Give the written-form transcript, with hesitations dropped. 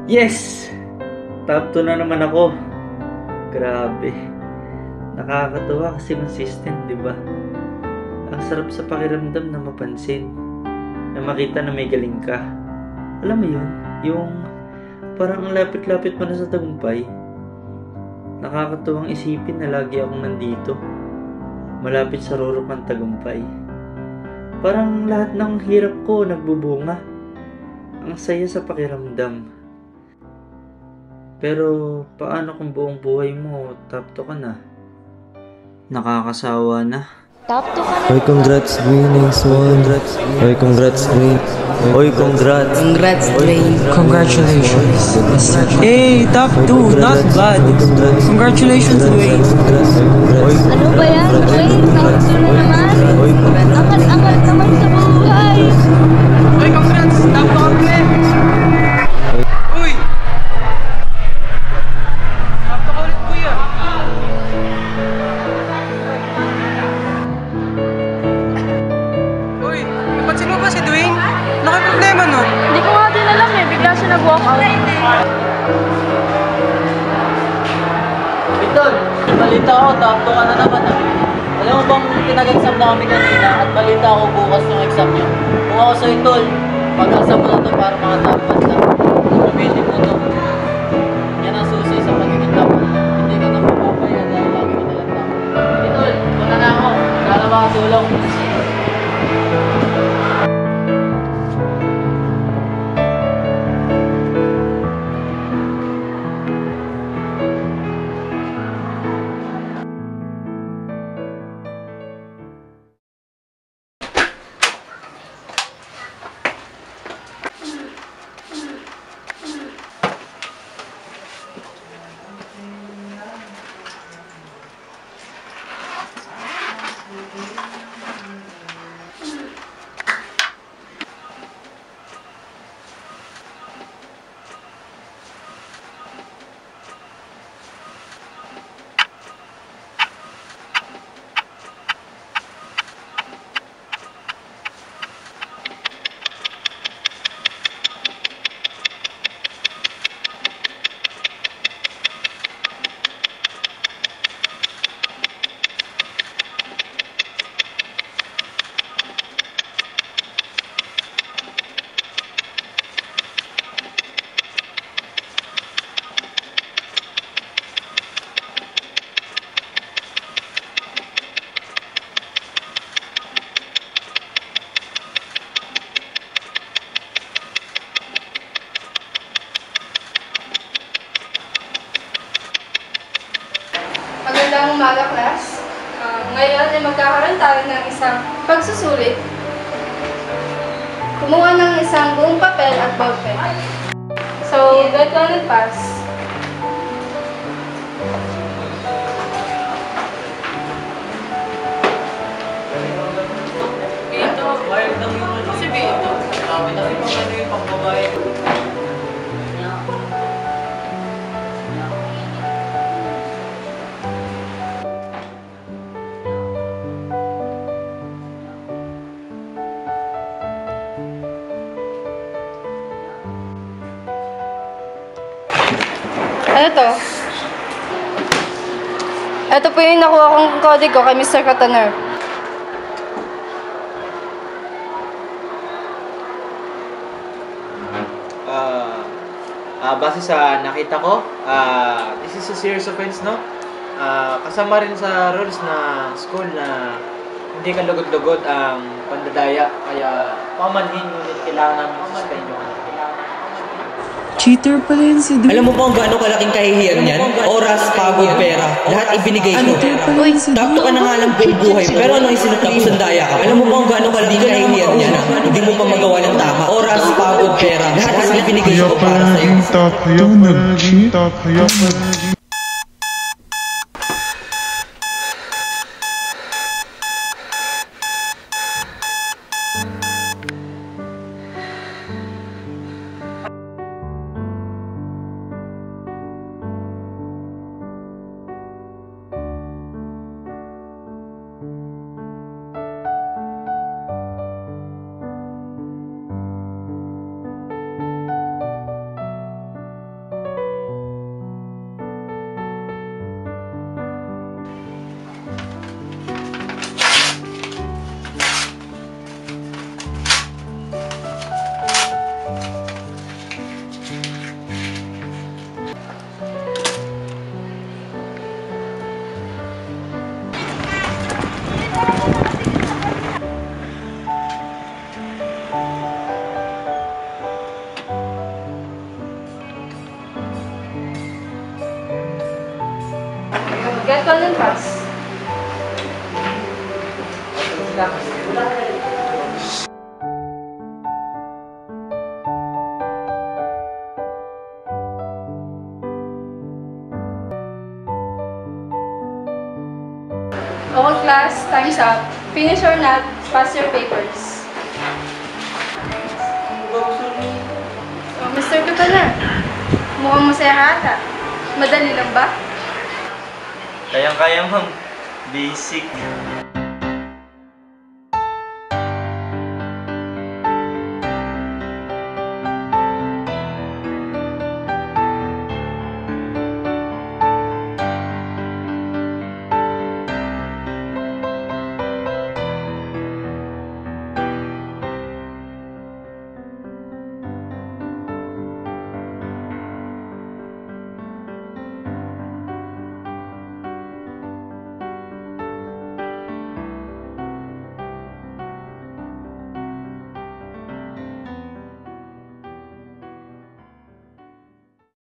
Yes! Top 2 na naman ako. Grabe. Nakakatuwa kasi consistent, di ba? Ang sarap sa pakiramdam na mapansin. Na makita na may galing ka. Alam mo yun? Yung parang ang lapit-lapit mo na sa tagumpay. Nakakatuwang isipin na lagi akong nandito. Malapit sa rurok ng tagumpay. Parang lahat ng hirap ko nagbubunga. Ang saya sa pakiramdam. Pero paano kung buong buhay mo top 2 ka na? Nakakasawa na. Top 2 ka na. Oy, congrats, Dwayne. Nice one. Oy, congrats, Dwayne. Oy, congrats. Congrats, Dwayne. Congratulations. Hey, top 2. Not bad. Congratulations, Dwayne. Ano ba yan, Dwayne? Top 2 na naman. Angat-angat naman sa buhay. Oy, congrats. Top 2 ka ulit. Uy! Top 2 ka ulit, kuya. Uy, napansin mo ba si Dwayne? Laki problema nun. Hindi ko nga din alam eh. Bigla siya nag-walk out. Idol, balita ko, top 2 ka na naman ah. Alam mo bang pinag-exam na kami kanina at balita ko bukas yung exam nyo. Kung ako sa'yo, Tol, pag-asa mo na to para mga top 1 lang. Pumili mo to. Yan ang susi sa pagiging top 1. Hindi ka na mapapaya dahil lagi ka nalang top 1. Idol, muna na ako. Sana makatulong. Magandang umaga, class. Ngayon ay magkakaroon tayo ng isang pagsusulit. Kumuha ng isang buong papel at ballpen. So, get on and pass. Ito, wired lang yung ano si Vito. Sabi na yung ano yung pangbabae. Ano to? Ito po yung nakuha kong kodigo kay Mr. Cotoner. Base sa nakita ko, this is a serious offense, no? Kasama rin sa rules na school na hindi ka lugod-lugod ang pandadaya. Kaya pamanhin, ngunit kailangan namin suspend yung Cheater pala yun si Dwayne. Alam mo ba kung gaano kalaking kahihiyan yan? Oras, pagod, pera. Lahat ibinigay ko. Uy, Takto ka na nga lang buong buhay mo. Pero ano isinutapos ang daya ka? Alam mo ba kung gaano kalaking kahihiyan yan? Hindi mo pa magawa ng tama. Oras, pagod, pera. Lahat ibinigay ko para sa'yo. Top yun, nag-cheat. Top yun, Total and pass. Okay, class. Time's up. Finish or not, pass your papers. Oh, Mr. Kutana, mukhang masaya ka ata. Madali lang ba? Kayang-kaya, ma'am. Basic.